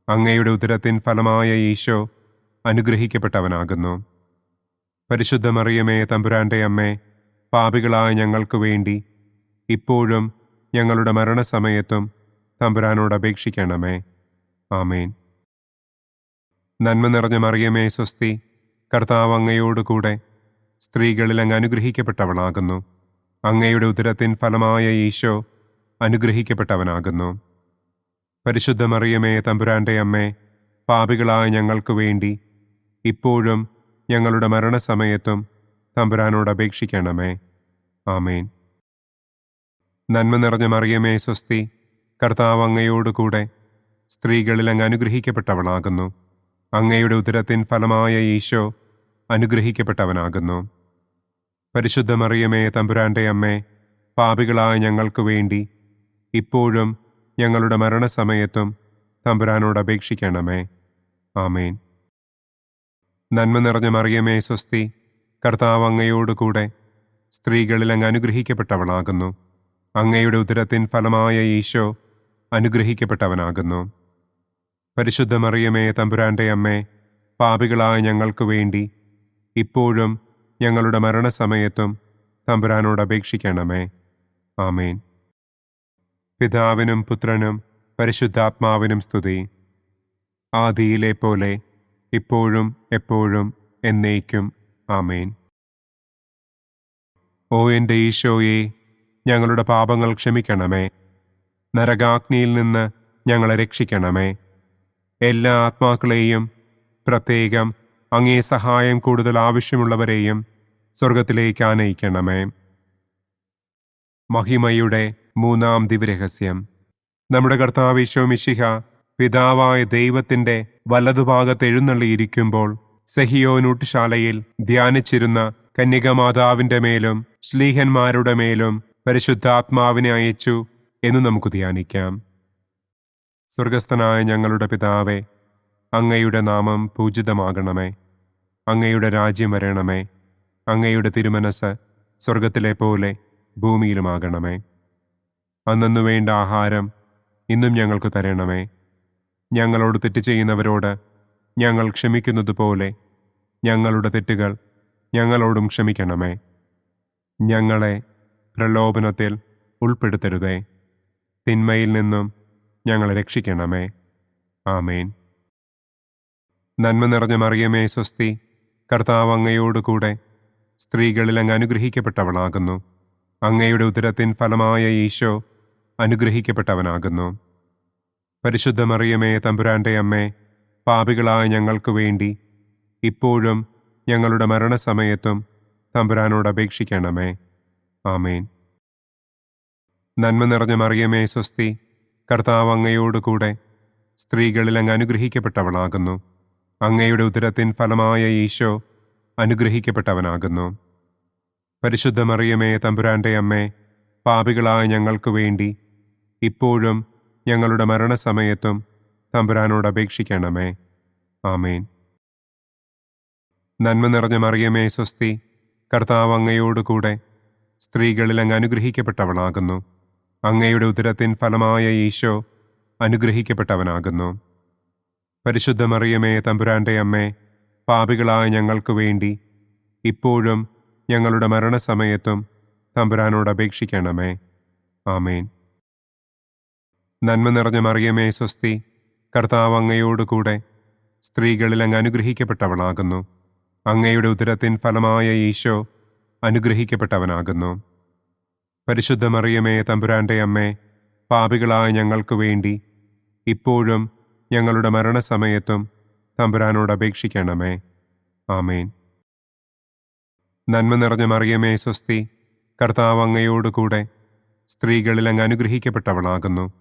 അങ്ങയുടെ ഉദരത്തിൻ ഫലമായ ഈശോ അനുഗ്രഹിക്കപ്പെട്ടവനാകുന്നു. പരിശുദ്ധ മറിയമേ തമ്പുരാന്റെ അമ്മേ, പാപികളായ ഞങ്ങൾക്ക് വേണ്ടി ഇപ്പോഴും ഞങ്ങളുടെ മരണസമയത്തും തമ്പുരാനോട് അപേക്ഷിക്കണമേ. ആമേൻ. നന്മ നിറഞ്ഞ മറിയമേ സ്വസ്തി, കർത്താവ് അങ്ങയോടുകൂടെ സ്ത്രീകളിൽ അങ്ങ് അനുഗ്രഹിക്കപ്പെട്ടവളാകുന്നു. അങ്ങയുടെ ഉദരത്തിൻ ഫലമായ ഈശോ അനുഗ്രഹിക്കപ്പെട്ടവനാകുന്നു. പരിശുദ്ധ മറിയമേ തമ്പുരാന്റെ അമ്മേ, പാപികളായ ഞങ്ങൾക്ക് വേണ്ടി ഇപ്പോഴും ഞങ്ങളുടെ മരണസമയത്തും തമ്പുരാനോട് അപേക്ഷിക്കണമേ. ആമേൻ. നന്മ നിറഞ്ഞ മറിയമേ സ്വസ്തി, കർത്താവ് അങ്ങയോടുകൂടെ സ്ത്രീകളിൽ അങ്ങ് അനുഗ്രഹിക്കപ്പെട്ടവളാകുന്നു. അങ്ങയുടെ ഉദരത്തിൻ ഫലമായ ഈശോ അനുഗ്രഹിക്കപ്പെട്ടവനാകുന്നു. പരിശുദ്ധ മറിയമേ തമ്പുരാന്റെ അമ്മേ, പാപികളായ ഞങ്ങൾക്ക് വേണ്ടി ഇപ്പോഴും ഞങ്ങളുടെ മരണസമയത്തും തമ്പുരാനോട് അപേക്ഷിക്കണമേ. ആമേൻ. നന്മ നിറഞ്ഞ മറിയമേ സ്വസ്തി, കർത്താവ് അങ്ങയോടുകൂടെ സ്ത്രീകളിൽ അങ്ങ് അനുഗ്രഹിക്കപ്പെട്ടവളാകുന്നു. അങ്ങയുടെ ഉദരത്തിൻ ഫലമായ ഈശോ അനുഗ്രഹിക്കപ്പെട്ടവനാകുന്നു. പരിശുദ്ധ മറിയമേ തമ്പുരാന്റെ അമ്മേ, പാപികളായ ഞങ്ങൾക്ക് വേണ്ടി ഇപ്പോഴും ഞങ്ങളുടെ മരണസമയത്തും തമ്പുരാനോട് അപേക്ഷിക്കണമേ. ആമേൻ. പിതാവിനും പുത്രനും പരിശുദ്ധാത്മാവിനും സ്തുതി. ആദിയിലെ പോലെ ഇപ്പോഴും എപ്പോഴും എന്നേക്കും. ആമേൻ. ഓ എൻ്റെ ഈശോയെ, ഞങ്ങളുടെ പാപങ്ങൾ ക്ഷമിക്കണമേ. നരകാഗ്നിയിൽ നിന്ന് ഞങ്ങളെ രക്ഷിക്കണമേ. എല്ലാ ആത്മാക്കളെയും, പ്രത്യേകം അങ്ങേ സഹായം കൂടുതൽ ആവശ്യമുള്ളവരെയും സ്വർഗത്തിലേക്ക് ആനയിക്കണമേ. മഹിമയുടെ മൂന്നാം ദിവ്യരഹസ്യം. നമ്മുടെ കർത്താവ് ഈശോ മിശിഹ പിതാവായ ദൈവത്തിന്റെ വലതുഭാഗത്ത് എഴുന്നള്ളിയിരിക്കുമ്പോൾ സെഹിയോനൂട്ടുശാലയിൽ ധ്യാനിച്ചിരുന്ന കന്യകമാതാവിന്റെ മേലും ശ്ലീഹന്മാരുടെ മേലും പരിശുദ്ധാത്മാവിനെ അയച്ചു എന്ന് നമുക്ക് ധ്യാനിക്കാം. സ്വർഗസ്ഥനായ ഞങ്ങളുടെ പിതാവേ, അങ്ങയുടെ നാമം പൂജിതമാകണമേ. അങ്ങയുടെ രാജ്യം വരണമേ. അങ്ങയുടെ തിരുമനസ് സ്വർഗത്തിലെ പോലെ ഭൂമിയിലുമാകണമേ. അന്നന്നു വേണ്ട ആഹാരം ഇന്നും ഞങ്ങൾക്ക് തരണമേ. ഞങ്ങളോട് തെറ്റ് ചെയ്യുന്നവരോട് ഞങ്ങൾ ക്ഷമിക്കുന്നത് പോലെ ഞങ്ങളുടെ തെറ്റുകൾ ഞങ്ങളോടും ക്ഷമിക്കണമേ. ഞങ്ങളെ പ്രലോഭനത്തിൽ ഉൾപ്പെടുത്തരുതേ. തിന്മയിൽ നിന്നും ഞങ്ങളെ രക്ഷിക്കണമേ. ആമേൻ. നന്മ നിറഞ്ഞ മറിയമേ സ്വസ്തി, കർത്താവ് അങ്ങയോട് കൂടെ സ്ത്രീകളിൽ അങ്ങ് അനുഗ്രഹിക്കപ്പെട്ടവളാകുന്നു. അങ്ങയുടെ ഉദരത്തിൻ ഫലമായ ഈശോ അനുഗ്രഹിക്കപ്പെട്ടവനാകുന്നു. പരിശുദ്ധ മറിയമേ തമ്പുരാന്റെ അമ്മേ, പാപികളായ ഞങ്ങൾക്ക് വേണ്ടി ഇപ്പോഴും ഞങ്ങളുടെ മരണസമയത്തും തമ്പുരാനോട് അപേക്ഷിക്കണമേ. ആമേൻ. നന്മ നിറഞ്ഞ മറിയമേ സ്വസ്തി, കർത്താവ് അങ്ങയോട് കൂടെ സ്ത്രീകളിൽ അങ്ങ് അനുഗ്രഹിക്കപ്പെട്ടവളാകുന്നു. അങ്ങയുടെ ഉദരത്തിൻ ഫലമായ ഈശോ അനുഗ്രഹിക്കപ്പെട്ടവനാകുന്നു. പരിശുദ്ധ മറിയമേ തമ്പുരാന്റെ അമ്മേ, പാപികളായ ഞങ്ങൾക്ക് വേണ്ടി ഇപ്പോഴും ഞങ്ങളുടെ മരണസമയത്തും തമ്പുരാനോട് അപേക്ഷിക്കണമേ. ആമേൻ. നന്മ നിറഞ്ഞ മറിയമേ സ്വസ്തി, കർത്താവ് അങ്ങയോട് കൂടെ സ്ത്രീകളിൽ അങ്ങ് അനുഗ്രഹിക്കപ്പെട്ടവളാകുന്നു. അങ്ങയുടെ ഉദരത്തിൻ ഫലമായ ഈശോ അനുഗ്രഹിക്കപ്പെട്ടവനാകുന്നു. പരിശുദ്ധ മറിയമേ തമ്പുരാന്റെ അമ്മേ, പാപികളായ ഞങ്ങൾക്ക് വേണ്ടി ഇപ്പോഴും ഞങ്ങളുടെ മരണസമയത്തും തമ്പുരാനോട് അപേക്ഷിക്കണമേ. ആമേൻ. നന്മ നിറഞ്ഞ മറിയമേ സ്വസ്തി, കർത്താവ് അങ്ങയോട് കൂടെ സ്ത്രീകളിൽ അങ്ങ് അനുഗ്രഹിക്കപ്പെട്ടവളാകുന്നു. അങ്ങയുടെ ഉദരത്തിൻ ഫലമായ ഈശോ അനുഗ്രഹിക്കപ്പെട്ടവനാകുന്നു. പരിശുദ്ധ മറിയമേ തമ്പുരാന്റെ അമ്മേ, പാപികളായ ഞങ്ങൾക്ക് വേണ്ടി ഇപ്പോഴും ഞങ്ങളുടെ മരണസമയത്തും തമ്പുരാനോട് അപേക്ഷിക്കണമേ. ആമേൻ. നന്മ നിറഞ്ഞ മറിയമേ സ്വസ്തി, കർത്താവ് അങ്ങയോട് കൂടെ സ്ത്രീകളിൽ അങ്ങ് അനുഗ്രഹിക്കപ്പെട്ടവളാകുന്നു.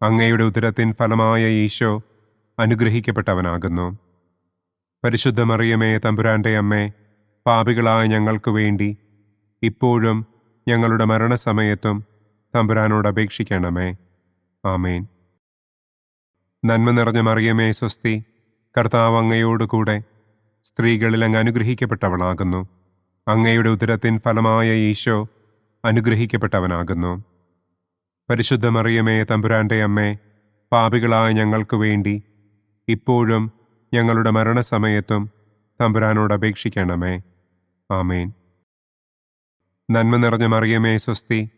അങ്ങയുടെ ഉദരത്തിൻ ഫലമായ ഈശോ അനുഗ്രഹിക്കപ്പെട്ടവനാകുന്നു. പരിശുദ്ധ മറിയമേ തമ്പുരാന്റെ അമ്മേ, പാപികളായ ഞങ്ങൾക്ക് വേണ്ടി ഇപ്പോഴും ഞങ്ങളുടെ മരണസമയത്തും തമ്പുരാനോട് അപേക്ഷിക്കണമേ. ആമേൻ. നന്മ നിറഞ്ഞ മറിയമേ സ്വസ്തി, കർത്താവ് അങ്ങയോട് കൂടെ സ്ത്രീകളിൽ അങ്ങ് അനുഗ്രഹിക്കപ്പെട്ടവളാകുന്നു. അങ്ങയുടെ ഉദരത്തിൻ ഫലമായ ഈശോ അനുഗ്രഹിക്കപ്പെട്ടവനാകുന്നു. പരിശുദ്ധ മറിയമേ തമ്പുരാന്റെ അമ്മേ, പാപികളായ ഞങ്ങൾക്ക് വേണ്ടി ഇപ്പോഴും ഞങ്ങളുടെ മരണസമയത്തും തമ്പുരാനോട് അപേക്ഷിക്കണമേ. ആമേൻ. നന്മ നിറഞ്ഞ മറിയമേ സ്വസ്തി,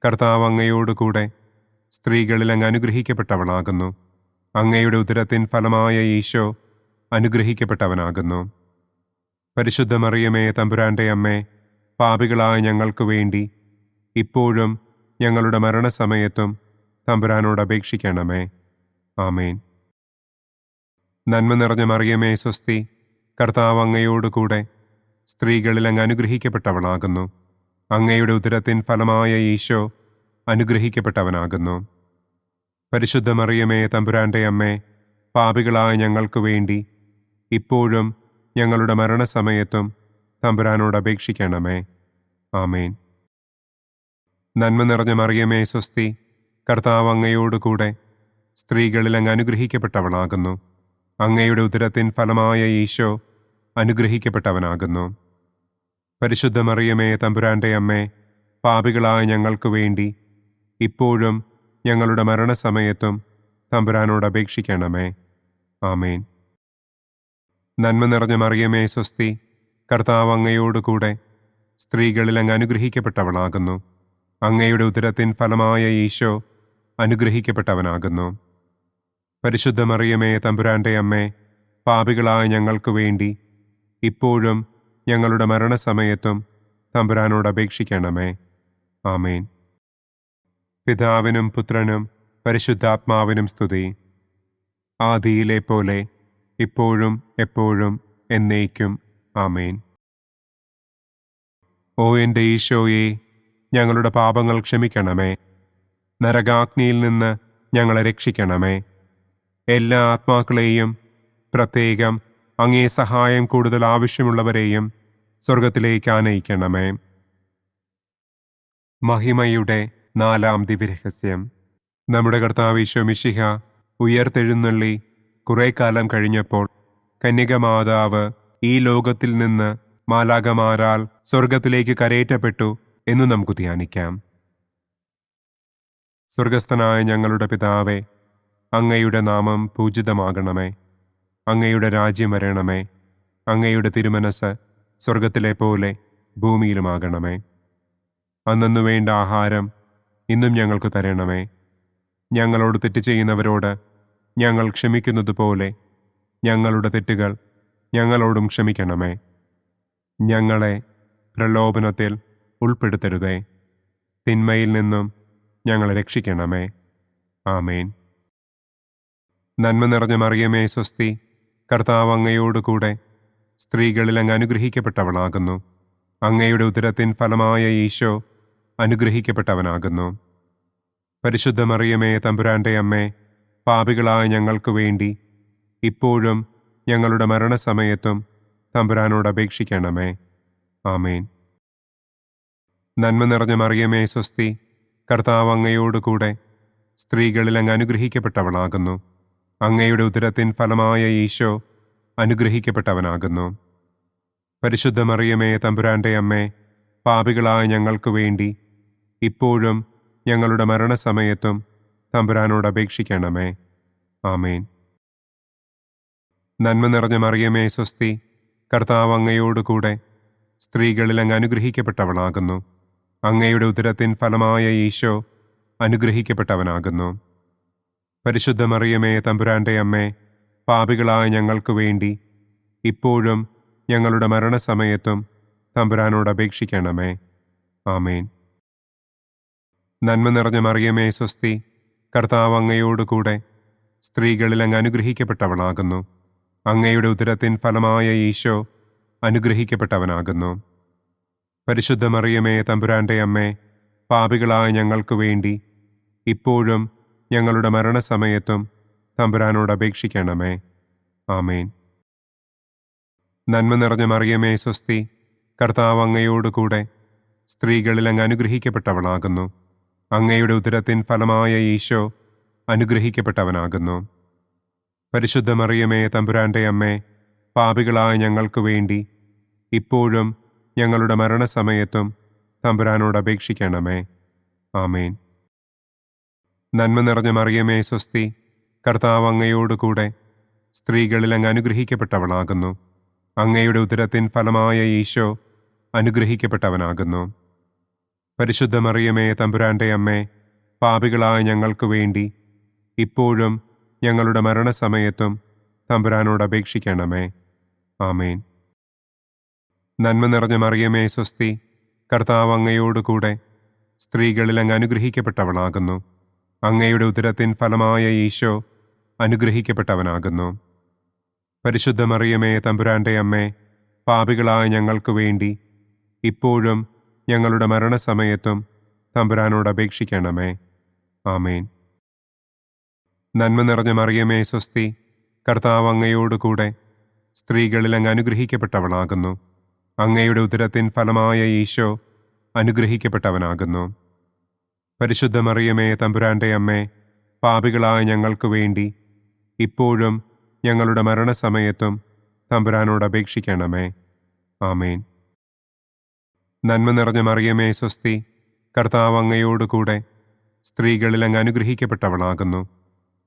കർത്താവ് അങ്ങയോട് കൂടെ സ്ത്രീകളിൽ അങ്ങ് അനുഗ്രഹിക്കപ്പെട്ടവളാകുന്നു. അങ്ങയുടെ ഉദരത്തിൻ ഫലമായ ഈശോ അനുഗ്രഹിക്കപ്പെട്ടവനാകുന്നു. പരിശുദ്ധ മറിയമേ തമ്പുരാന്റെ അമ്മേ, പാപികളായ ഞങ്ങൾക്ക് വേണ്ടി ഇപ്പോഴും ഞങ്ങളുടെ മരണസമയത്തും തമ്പുരാനോട് അപേക്ഷിക്കണമേ. ആമേൻ. നന്മ നിറഞ്ഞ മറിയമേ സ്വസ്തി, കർത്താവ് അങ്ങയോട് കൂടെ സ്ത്രീകളിൽ അങ്ങ് അനുഗ്രഹിക്കപ്പെട്ടവളാകുന്നു. അങ്ങയുടെ ഉദരത്തിൻ ഫലമായ ഈശോ അനുഗ്രഹിക്കപ്പെട്ടവനാകുന്നു. പരിശുദ്ധ മറിയമേ തമ്പുരാന്റെ അമ്മേ, പാപികളായ ഞങ്ങൾക്ക് വേണ്ടി ഇപ്പോഴും ഞങ്ങളുടെ മരണസമയത്തും തമ്പുരാനോട് അപേക്ഷിക്കണമേ. ആമേൻ. നന്മ നിറഞ്ഞ മറിയമേ സ്വസ്തി, കർത്താവ് അങ്ങയോട് കൂടെ സ്ത്രീകളിൽ അങ്ങ് അനുഗ്രഹിക്കപ്പെട്ടവളാകുന്നു. അങ്ങയുടെ ഉദരത്തിൻ ഫലമായ ഈശോ അനുഗ്രഹിക്കപ്പെട്ടവനാകുന്നു. പരിശുദ്ധ മറിയമേ തമ്പുരാന്റെ അമ്മേ, പാപികളായ ഞങ്ങൾക്ക് വേണ്ടി ഇപ്പോഴും ഞങ്ങളുടെ മരണസമയത്തും തമ്പുരാനോട് അപേക്ഷിക്കണമേ. ആമേൻ. നന്മ നിറഞ്ഞ മറിയമേ സ്വസ്തി, കർത്താവ് അങ്ങയോട് കൂടെ സ്ത്രീകളിൽ അങ്ങ് അനുഗ്രഹിക്കപ്പെട്ടവളാകുന്നു. അങ്ങയുടെ ഉദരത്തിൻ ഫലമായ ഈശോ അനുഗ്രഹിക്കപ്പെട്ടവനാകുന്നു. പരിശുദ്ധ മറിയമേ തമ്പുരാന്റെ അമ്മേ, പാപികളായ ഞങ്ങൾക്ക് വേണ്ടി ഇപ്പോഴും ഞങ്ങളുടെ മരണസമയത്തും തമ്പുരാനോട് അപേക്ഷിക്കണമേ. ആമേൻ. പിതാവിനും പുത്രനും പരിശുദ്ധാത്മാവിനും സ്തുതി, ആദിയിലെ പോലെ ഇപ്പോഴും എപ്പോഴും എന്നേക്കും. ആമേൻ. ഓ എൻ്റെ ഈശോയെ, ഞങ്ങളുടെ പാപങ്ങൾ ക്ഷമിക്കണമേ. നരകാഗ്നിയിൽ നിന്ന് ഞങ്ങളെ രക്ഷിക്കണമേ. എല്ലാ ആത്മാക്കളെയും, പ്രത്യേകം അങ്ങേ സഹായം കൂടുതൽ ആവശ്യമുള്ളവരെയും സ്വർഗത്തിലേക്ക് ആനയിക്കണമേ. മഹിമയുടെ 4-ാം ദിവ്യരഹസ്യം. നമ്മുടെ കർത്താവ് ഈശോ മിശിഹ ഉയർത്തെഴുന്നള്ളി കുറെ കാലം കഴിഞ്ഞപ്പോൾ കന്യകമാതാവ് ഈ ലോകത്തിൽ നിന്ന് മാലാഖമാരാൽ സ്വർഗത്തിലേക്ക് കരയേറ്റപ്പെട്ടു എന്ന് നമുക്ക് ധ്യാനിക്കാം. സ്വർഗസ്ഥനായ ഞങ്ങളുടെ പിതാവേ, അങ്ങയുടെ നാമം പൂജിതമാകണമേ. അങ്ങയുടെ രാജ്യം വരണമേ. അങ്ങയുടെ തിരുമനസ് സ്വർഗത്തിലെ പോലെ ഭൂമിയിലുമാകണമേ. അന്നന്നു വേണ്ട ആഹാരം ഇന്നും ഞങ്ങൾക്ക് തരണമേ. ഞങ്ങളോട് തെറ്റ് ചെയ്യുന്നവരോട് ഞങ്ങൾ ക്ഷമിക്കുന്നത് പോലെ ഞങ്ങളുടെ തെറ്റുകൾ ഞങ്ങളോടും ക്ഷമിക്കണമേ. ഞങ്ങളെ പ്രലോഭനത്തിൽ ഉൾപ്പെടുത്തരുതേ. തിന്മയിൽ നിന്നും ഞങ്ങളെ രക്ഷിക്കണമേ. ആമേൻ. നന്മ നിറഞ്ഞ മറിയമേ സ്വസ്തി, കർത്താവ് അങ്ങയോടുകൂടെ സ്ത്രീകളിൽ അങ്ങ് അനുഗ്രഹിക്കപ്പെട്ടവളാകുന്നു. അങ്ങയുടെ ഉദരത്തിൻ ഫലമായ ഈശോ അനുഗ്രഹിക്കപ്പെട്ടവനാകുന്നു. പരിശുദ്ധ മറിയമേ തമ്പുരാൻ്റെ അമ്മേ, പാപികളായ ഞങ്ങൾക്ക് വേണ്ടി ഇപ്പോഴും ഞങ്ങളുടെ മരണസമയത്തും തമ്പുരാനോട് അപേക്ഷിക്കണമേ. ആമേൻ. നന്മ നിറഞ്ഞ മറിയമേ സ്വസ്തി, കർത്താവ് അങ്ങയോടുകൂടെ സ്ത്രീകളിൽ അങ്ങ് അനുഗ്രഹിക്കപ്പെട്ടവളാകുന്നു. അങ്ങയുടെ ഉദരത്തിൻ ഫലമായ ഈശോ അനുഗ്രഹിക്കപ്പെട്ടവനാകുന്നു. പരിശുദ്ധ മറിയമേ തമ്പുരാൻ്റെ അമ്മേ, പാപികളായ ഞങ്ങൾക്ക് വേണ്ടി ഇപ്പോഴും ഞങ്ങളുടെ മരണസമയത്തും തമ്പുരാനോട് അപേക്ഷിക്കണമേ. ആമേൻ. നന്മ നിറഞ്ഞ മറിയമേ സ്വസ്തി, കർത്താവ് അങ്ങയോടുകൂടെ സ്ത്രീകളിൽ അങ്ങ് അനുഗ്രഹിക്കപ്പെട്ടവളാകുന്നു. അങ്ങയുടെ ഉദരത്തിൻ ഫലമായ ഈശോ അനുഗ്രഹിക്കപ്പെട്ടവനാകുന്നു. പരിശുദ്ധ മറിയമേ തമ്പുരാൻ്റെ അമ്മേ, പാപികളായ ഞങ്ങൾക്ക് വേണ്ടി ഇപ്പോഴും ഞങ്ങളുടെ മരണസമയത്തും തമ്പുരാനോട് അപേക്ഷിക്കണമേ. ആമേൻ. നന്മ നിറഞ്ഞ മറിയമേ സ്വസ്തി, കർത്താവ് അങ്ങയോടുകൂടെ സ്ത്രീകളിൽ അങ്ങ് അനുഗ്രഹിക്കപ്പെട്ടവളാകുന്നു. അങ്ങയുടെ ഉദരത്തിൻ ഫലമായ ഈശോ അനുഗ്രഹിക്കപ്പെട്ടവനാകുന്നു. പരിശുദ്ധ മറിയമേ തമ്പുരാൻ്റെ അമ്മേ, പാപികളായ ഞങ്ങൾക്ക് വേണ്ടി ഇപ്പോഴും ഞങ്ങളുടെ മരണസമയത്തും തമ്പുരാനോട് അപേക്ഷിക്കണമേ. ആമേൻ. നന്മ നിറഞ്ഞ മറിയമേ സ്വസ്തി, കർത്താവ് അങ്ങയോടുകൂടെ സ്ത്രീകളിൽ അങ്ങ് അനുഗ്രഹിക്കപ്പെട്ടവളാകുന്നു. അങ്ങയുടെ ഉദരത്തിൻ ഫലമായ ഈശോ അനുഗ്രഹിക്കപ്പെട്ടവനാകുന്നു. പരിശുദ്ധ മറിയമേ തമ്പുരാൻ്റെ അമ്മേ, പാപികളായ ഞങ്ങൾക്ക് വേണ്ടി ഇപ്പോഴും ഞങ്ങളുടെ മരണസമയത്തും തമ്പുരാനോട് അപേക്ഷിക്കണമേ. ആമേൻ. നന്മ നിറഞ്ഞ മറിയമേ സ്വസ്തി, കർത്താവ് അങ്ങയോടുകൂടെ സ്ത്രീകളിൽ അങ്ങ് അനുഗ്രഹിക്കപ്പെട്ടവളാകുന്നു. അങ്ങയുടെ ഉദരത്തിൻ ഫലമായ ഈശോ അനുഗ്രഹിക്കപ്പെട്ടവനാകുന്നു. പരിശുദ്ധ മറിയമേ തമ്പുരാൻ്റെ അമ്മേ, പാപികളായ ഞങ്ങൾക്ക് വേണ്ടി ഇപ്പോഴും ഞങ്ങളുടെ മരണസമയത്തും തമ്പുരാനോട് അപേക്ഷിക്കണമേ. ആമേൻ. നന്മ നിറഞ്ഞ മറിയമേ സ്വസ്തി, കർത്താവ് അങ്ങയോടുകൂടെ സ്ത്രീകളിൽ അങ്ങ് അനുഗ്രഹിക്കപ്പെട്ടവളാകുന്നു. അങ്ങയുടെ ഉദരത്തിൻ ഫലമായ ഈശോ അനുഗ്രഹിക്കപ്പെട്ടവനാകുന്നു. പരിശുദ്ധ മറിയമേ തമ്പുരാൻ്റെ അമ്മേ, പാപികളായ ഞങ്ങൾക്ക് വേണ്ടി ഇപ്പോഴും ഞങ്ങളുടെ മരണസമയത്തും തമ്പുരാനോട് അപേക്ഷിക്കണമേ. ആമേൻ. നന്മ നിറഞ്ഞ മറിയമേ സ്വസ്തി, കർത്താവ് അങ്ങയോടുകൂടെ സ്ത്രീകളിൽ അങ്ങ് അനുഗ്രഹിക്കപ്പെട്ടവളാകുന്നു. അങ്ങയുടെ ഉദരത്തിൻ ഫലമായ ഈശോ അനുഗ്രഹിക്കപ്പെട്ടവനാകുന്നു. പരിശുദ്ധ മറിയമേ തമ്പുരാൻ്റെ അമ്മേ, പാപികളായ ഞങ്ങൾക്ക് വേണ്ടി ഇപ്പോഴും ഞങ്ങളുടെ മരണസമയത്തും തമ്പുരാനോട് അപേക്ഷിക്കണമേ. ആമേൻ. നന്മ നിറഞ്ഞ മറിയമേ സ്വസ്തി, കർത്താവ് അങ്ങയോടുകൂടെ സ്ത്രീകളിൽ അങ്ങ് അനുഗ്രഹിക്കപ്പെട്ടവളാകുന്നു.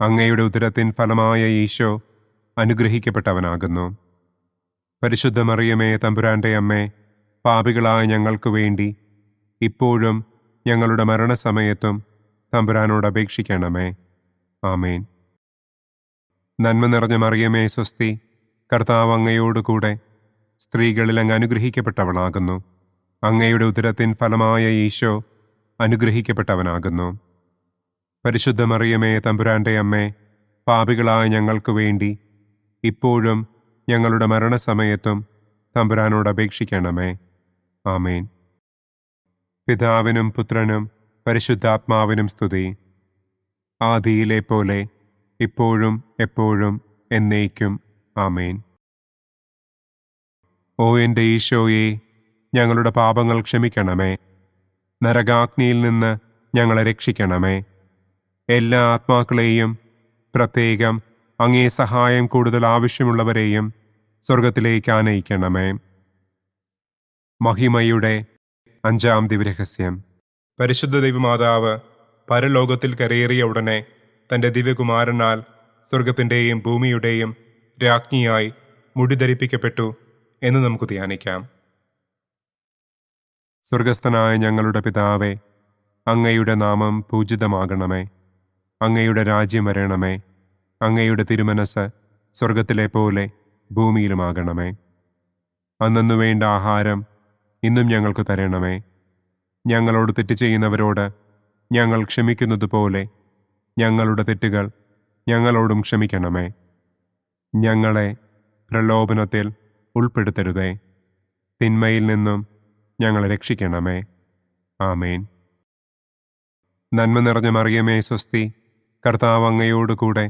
അങ്ങയുടെ ഉദരത്തിൻ ഫലമായ ഈശോ അനുഗ്രഹിക്കപ്പെട്ടവനാകുന്നു. പരിശുദ്ധ മറിയമേ തമ്പുരാൻ്റെ അമ്മേ, പാപികളായ ഞങ്ങൾക്ക് വേണ്ടി ഇപ്പോഴും ഞങ്ങളുടെ മരണസമയത്തും തമ്പുരാനോട് അപേക്ഷിക്കണമേ. ആമേൻ. നന്മ നിറഞ്ഞ മറിയമേ സ്വസ്തി, കർത്താവ് അങ്ങയോടുകൂടെ സ്ത്രീകളിൽ അങ്ങ് അനുഗ്രഹിക്കപ്പെട്ടവളാകുന്നു. അങ്ങയുടെ ഉദരത്തിൻ ഫലമായ ഈശോ അനുഗ്രഹിക്കപ്പെട്ടവനാകുന്നു. പരിശുദ്ധ മറിയമേ തമ്പുരാന്റെ അമ്മേ, പാപികളായ ഞങ്ങൾക്ക് വേണ്ടി ഇപ്പോഴും ഞങ്ങളുടെ മരണസമയത്തും തമ്പുരാനോട് അപേക്ഷിക്കണമേ. ആമേൻ. പിതാവിനും പുത്രനും പരിശുദ്ധാത്മാവിനും സ്തുതി. ആദിയിലെ പോലെ ഇപ്പോഴും എപ്പോഴും എന്നേക്കും. ആമേൻ. ഓ എൻ്റെ ഈശോയെ, ഞങ്ങളുടെ പാപങ്ങൾ ക്ഷമിക്കണമേ. നരകാഗ്നിയിൽ നിന്ന് ഞങ്ങളെ രക്ഷിക്കണമേ. എല്ലാ ആത്മാക്കളെയും, പ്രത്യേകം അങ്ങേ സഹായം കൂടുതൽ ആവശ്യമുള്ളവരെയും സ്വർഗത്തിലേക്ക് ആനയിക്കണമേ. മഹിമയുടെ 5-ാം ദിവ്യരഹസ്യം. പരിശുദ്ധ ദൈവമാതാവ് പരലോകത്തിൽ കരയേറിയ ഉടനെ തൻ്റെ ദിവ്യകുമാരനാൽ സ്വർഗത്തിൻ്റെയും ഭൂമിയുടെയും രാജ്ഞിയായി മുടിധരിപ്പിക്കപ്പെട്ടു എന്ന് നമുക്ക് ധ്യാനിക്കാം. സ്വർഗസ്ഥനായ ഞങ്ങളുടെ പിതാവേ, അങ്ങയുടെ നാമം പൂജിതമാകണമേ. അങ്ങയുടെ രാജ്യം വരണമേ. അങ്ങയുടെ തിരുമനസ് സ്വർഗത്തിലെ പോലെ ഭൂമിയിലുമാകണമേ. അന്നന്നു വേണ്ട ആഹാരം ഇന്നും ഞങ്ങൾക്ക് തരണമേ. ഞങ്ങളോട് തെറ്റ് ചെയ്യുന്നവരോട് ഞങ്ങൾ ക്ഷമിക്കുന്നത് പോലെ ഞങ്ങളുടെ തെറ്റുകൾ ഞങ്ങളോടും ക്ഷമിക്കണമേ. ഞങ്ങളെ പ്രലോഭനത്തിൽ ഉൾപ്പെടുത്തരുതേ. തിന്മയിൽ നിന്നും ഞങ്ങളെ രക്ഷിക്കണമേ. ആമേൻ. നന്മ നിറഞ്ഞ മറിയമേ സ്വസ്തി, കർത്താവ് അങ്ങയോട് കൂടെ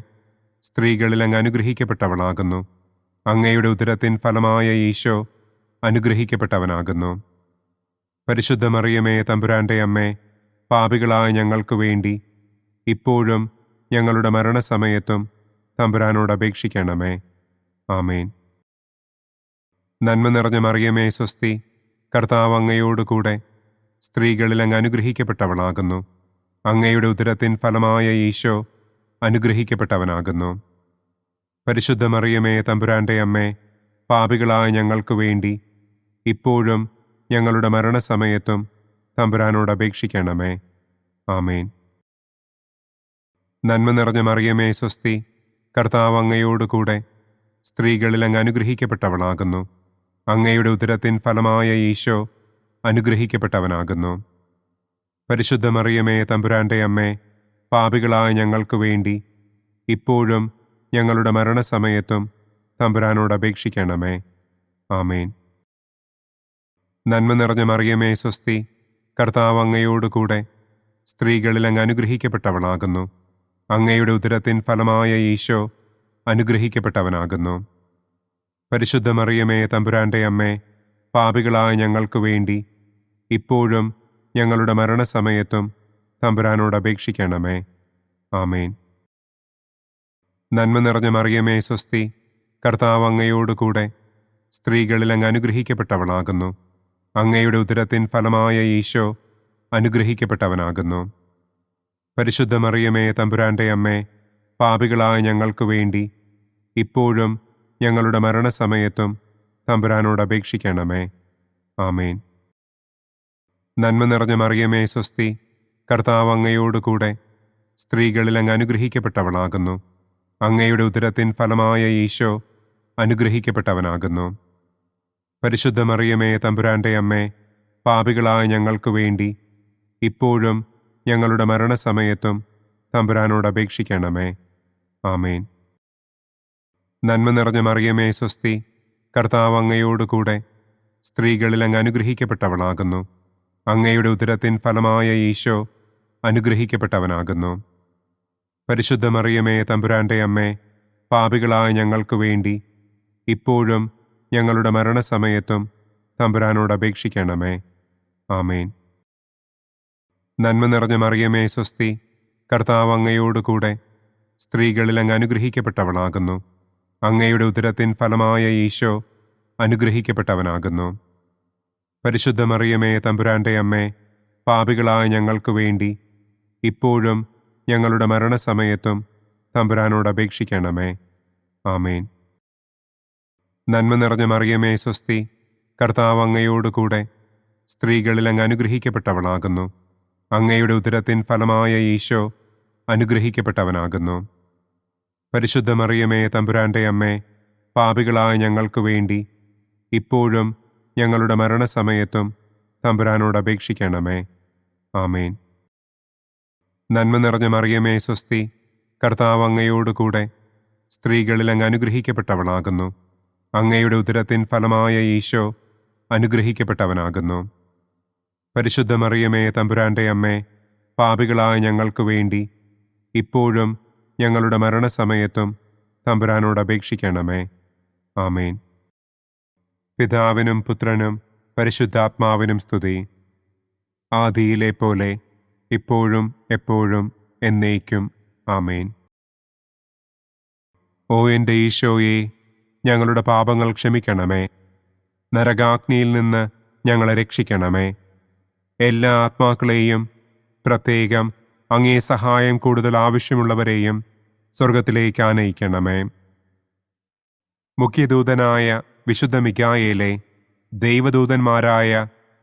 സ്ത്രീകളിൽ അങ്ങ് അനുഗ്രഹിക്കപ്പെട്ടവളാകുന്നു. അങ്ങയുടെ ഉദരത്തിൻ ഫലമായ ഈശോ അനുഗ്രഹിക്കപ്പെട്ടവനാകുന്നു. പരിശുദ്ധ മറിയമേ തമ്പുരാന്റെ അമ്മേ, പാപികളായ ഞങ്ങൾക്ക് വേണ്ടി ഇപ്പോഴും ഞങ്ങളുടെ മരണസമയത്തും തമ്പുരാനോട് അപേക്ഷിക്കണമേ. ആമേൻ. നന്മ നിറഞ്ഞ മറിയമേ സ്വസ്തി, കർത്താവ് അങ്ങയോട് കൂടെ സ്ത്രീകളിൽ അങ്ങ് അനുഗ്രഹിക്കപ്പെട്ടവളാകുന്നു. അങ്ങയുടെ ഉദരത്തിൻ ഫലമായ ഈശോ അനുഗ്രഹിക്കപ്പെട്ടവനാകുന്നു. പരിശുദ്ധ മറിയമേ തമ്പുരാന്റെ അമ്മേ, പാപികളായ ഞങ്ങൾക്ക് വേണ്ടി ഇപ്പോഴും ഞങ്ങളുടെ മരണസമയത്തും തമ്പുരാനോട് അപേക്ഷിക്കണമേ. ആമേൻ. നന്മ നിറഞ്ഞ മറിയമേ സ്വസ്തി, കർത്താവ് അങ്ങയോട് കൂടെ സ്ത്രീകളിൽ അങ്ങ് അനുഗ്രഹിക്കപ്പെട്ടവളാകുന്നു. അങ്ങയുടെ ഉദരത്തിൻ ഫലമായ ഈശോ അനുഗ്രഹിക്കപ്പെട്ടവനാകുന്നു. പരിശുദ്ധ മറിയമേ തമ്പുരാന്റെ അമ്മേ, പാപികളായ ഞങ്ങൾക്ക് വേണ്ടി ഇപ്പോഴും ഞങ്ങളുടെ മരണസമയത്തും തമ്പുരാനോട് അപേക്ഷിക്കണമേ. ആമേൻ. നന്മ നിറഞ്ഞ മറിയമേ സ്വസ്തി, കർത്താവ് അങ്ങയോട് കൂടെ സ്ത്രീകളിൽ അങ്ങ് അനുഗ്രഹിക്കപ്പെട്ടവളാകുന്നു. അങ്ങയുടെ ഉദരത്തിൻ ഫലമായ ഈശോ അനുഗ്രഹിക്കപ്പെട്ടവനാകുന്നു. പരിശുദ്ധ മറിയമേ തമ്പുരാന്റെ അമ്മേ, പാപികളായ ഞങ്ങൾക്ക് വേണ്ടി ഇപ്പോഴും ഞങ്ങളുടെ മരണസമയത്തും തമ്പുരാനോട് അപേക്ഷിക്കണമേ. ആമേൻ. നന്മ നിറഞ്ഞ മറിയമേ സ്വസ്തി, കർത്താവ് അങ്ങയോട് കൂടെ സ്ത്രീകളിൽ അങ്ങ് അനുഗ്രഹിക്കപ്പെട്ടവളാകുന്നു. അങ്ങയുടെ ഉദരത്തിൻ ഫലമായ ഈശോ അനുഗ്രഹിക്കപ്പെട്ടവനാകുന്നു. പരിശുദ്ധ മറിയമേ തമ്പുരാന്റെ അമ്മേ, പാപികളായ ഞങ്ങൾക്ക് വേണ്ടി ഇപ്പോഴും ഞങ്ങളുടെ മരണസമയത്തും തമ്പുരാനോട് അപേക്ഷിക്കണമേ. ആമേൻ. നന്മ നിറഞ്ഞ മറിയമേ സ്വസ്തി, കർത്താവ് അങ്ങയോട് കൂടെ സ്ത്രീകളിൽ അങ്ങ് അനുഗ്രഹിക്കപ്പെട്ടവളാകുന്നു. അങ്ങയുടെ ഉദരത്തിൻ ഫലമായ ഈശോ അനുഗ്രഹിക്കപ്പെട്ടവനാകുന്നു. പരിശുദ്ധ മറിയമേ തമ്പുരാന്റെ അമ്മേ, പാപികളായ ഞങ്ങൾക്ക് വേണ്ടി ഇപ്പോഴും ഞങ്ങളുടെ മരണസമയത്തും തമ്പുരാനോട് അപേക്ഷിക്കണമേ. ആമേൻ. നന്മ നിറഞ്ഞ മറിയമേ സ്വസ്തി, കർത്താവ് അങ്ങയോട് കൂടെ സ്ത്രീകളിൽ അങ്ങ് അനുഗ്രഹിക്കപ്പെട്ടവളാകുന്നു. അങ്ങയുടെ ഉദരത്തിൻ ഫലമായ ഈശോ അനുഗ്രഹിക്കപ്പെട്ടവനാകുന്നു. പരിശുദ്ധ മറിയമേ തമ്പുരാന്റെ അമ്മേ, പാപികളായ ഞങ്ങൾക്ക് വേണ്ടി ഇപ്പോഴും ഞങ്ങളുടെ മരണസമയത്തും തമ്പുരാനോട് അപേക്ഷിക്കണമേ. ആമേൻ. നന്മ നിറഞ്ഞ മറിയമേ സ്വസ്തി, കർത്താവ് അങ്ങയോട് കൂടെ സ്ത്രീകളിൽ അങ്ങ് അനുഗ്രഹിക്കപ്പെട്ടവളാകുന്നു. അങ്ങയുടെ ഉദരത്തിൻ ഫലമായ ഈശോ അനുഗ്രഹിക്കപ്പെട്ടവനാകുന്നു. പരിശുദ്ധ മറിയമേ തമ്പുരാന്റെ അമ്മേ, പാപികളായ ഞങ്ങൾക്ക് വേണ്ടി ഇപ്പോഴും ഞങ്ങളുടെ മരണസമയത്തും തമ്പുരാനോട് അപേക്ഷിക്കണമേ. ആമേൻ. നന്മ നിറഞ്ഞ മറിയമേ സ്വസ്തി, കർത്താവ് അങ്ങയോട് കൂടെ സ്ത്രീകളിൽ അങ്ങ് അനുഗ്രഹിക്കപ്പെട്ടവളാകുന്നു. അങ്ങയുടെ ഉദരത്തിൻ ഫലമായ ഈശോ അനുഗ്രഹിക്കപ്പെട്ടവനാകുന്നു. പരിശുദ്ധ മറിയമേ തമ്പുരാന്റെ അമ്മേ, പാപികളായ ഞങ്ങൾക്ക് വേണ്ടി ഇപ്പോഴും ഞങ്ങളുടെ മരണസമയത്തും തമ്പുരാനോട് അപേക്ഷിക്കണമേ. ആമേൻ. നന്മ നിറഞ്ഞ മറിയമേ സ്വസ്തി, കർത്താവ് അങ്ങയോടുകൂടെ സ്ത്രീകളിൽ അങ്ങ് അനുഗ്രഹിക്കപ്പെട്ടവളാകുന്നു. അങ്ങയുടെ ഉദരത്തിൻ ഫലമായ ഈശോ അനുഗ്രഹിക്കപ്പെട്ടവനാകുന്നു. പരിശുദ്ധ മറിയമേ തമ്പുരാന്റെ അമ്മേ, പാപികളായ ഞങ്ങൾക്ക് വേണ്ടി ഇപ്പോഴും ഞങ്ങളുടെ മരണസമയത്തും തമ്പുരാനോട് അപേക്ഷിക്കണമേ. ആമേൻ. പിതാവിനും പുത്രനും പരിശുദ്ധാത്മാവിനും സ്തുതി. ആദിയിലെ പോലെ ഇപ്പോഴും എപ്പോഴും എന്നേക്കും. ആമേൻ. ഓ എൻ്റെ ഈശോയെ, ഞങ്ങളുടെ പാപങ്ങൾ ക്ഷമിക്കണമേ. നരകാഗ്നിയിൽ നിന്ന് ഞങ്ങളെ രക്ഷിക്കണമേ. എല്ലാ ആത്മാക്കളെയും, പ്രത്യേകം അങ്ങേ സഹായം കൂടുതൽ ആവശ്യമുള്ളവരെയും സ്വർഗത്തിലേക്ക് ആനയിക്കണമേ. മുഖ്യദൂതനായ വിശുദ്ധ മിഖായേലേ, ദൈവദൂതന്മാരായ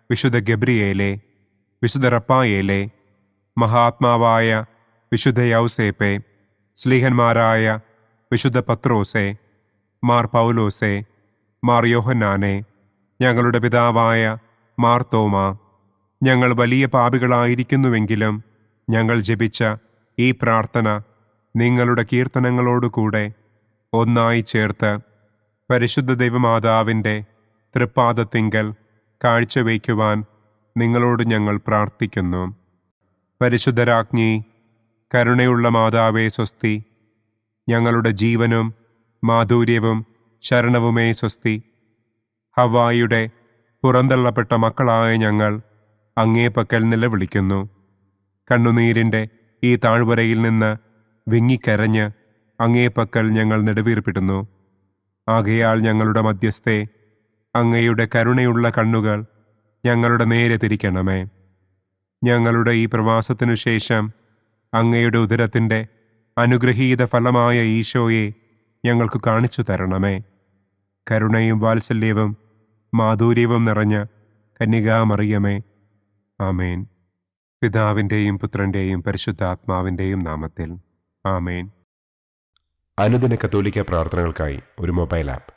വിശുദ്ധ ഗബ്രിയേലേ, വിശുദ്ധ റപ്പായേലേ, മഹാത്മാവായ വിശുദ്ധ യൗസേപ്പേ, സ്ലീഹന്മാരായ വിശുദ്ധ പത്രോസേ, മാർ പൗലോസേ, മാർ യോഹന്നാനെ, ഞങ്ങളുടെ പിതാവായ മാർ തോമാ, ഞങ്ങൾ വലിയ പാപികളായിരിക്കുന്നുവെങ്കിലും ഞങ്ങൾ ജപിച്ച ഈ പ്രാർത്ഥന നിങ്ങളുടെ കീർത്തനങ്ങളോടുകൂടെ ഒന്നായി ചേർത്ത് പരിശുദ്ധ ദൈവമാതാവിൻ്റെ തൃപ്പാദത്തിങ്കൽ കാഴ്ചവയ്ക്കുവാൻ നിങ്ങളോട് ഞങ്ങൾ പ്രാർത്ഥിക്കുന്നു. പരിശുദ്ധരാജ്ഞി, കരുണയുള്ള മാതാവേ സ്വസ്തി, ഞങ്ങളുടെ ജീവനും മാധുര്യവും ശരണവുമേ സ്വസ്തി. ഹവ്വായുടെ പുറന്തള്ളപ്പെട്ട മക്കളായ ഞങ്ങൾ അങ്ങേപ്പക്കൽ നിലവിളിക്കുന്നു. കണ്ണുനീരിൻ്റെ ഈ താഴ്വരയിൽ നിന്ന് വിങ്ങിക്കരഞ്ഞ് അങ്ങേപ്പക്കൽ ഞങ്ങൾ നെടുവീർപ്പിടുന്നു. ആകയാൽ ഞങ്ങളുടെ മധ്യസ്ഥേ, അങ്ങയുടെ കരുണയുള്ള കണ്ണുകൾ ഞങ്ങളുടെ നേരെ തിരിക്കണമേ. ഞങ്ങളുടെ ഈ പ്രവാസത്തിനു ശേഷം അങ്ങയുടെ ഉദരത്തിൻ്റെ അനുഗ്രഹീത ഫലമായ ഈശോയെ ഞങ്ങൾക്ക് കാണിച്ചു തരണമേ. കരുണയും വാത്സല്യവും മാധുര്യവും നിറഞ്ഞ കന്യകാമറിയമേ. ആമേൻ. പിതാവിൻ്റെയും പുത്രൻ്റെയും പരിശുദ്ധാത്മാവിൻ്റെയും നാമത്തിൽ. ആമേൻ. അനുദിന കത്തോലിക്ക പ്രാർത്ഥനകൾക്കായി ഒരു മൊബൈൽ ആപ്പ്,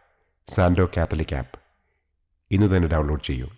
സാൻഡോ കാത്തലിക് ആപ്പ്, ഇന്ന് തന്നെ ഡൗൺലോഡ് ചെയ്യൂ.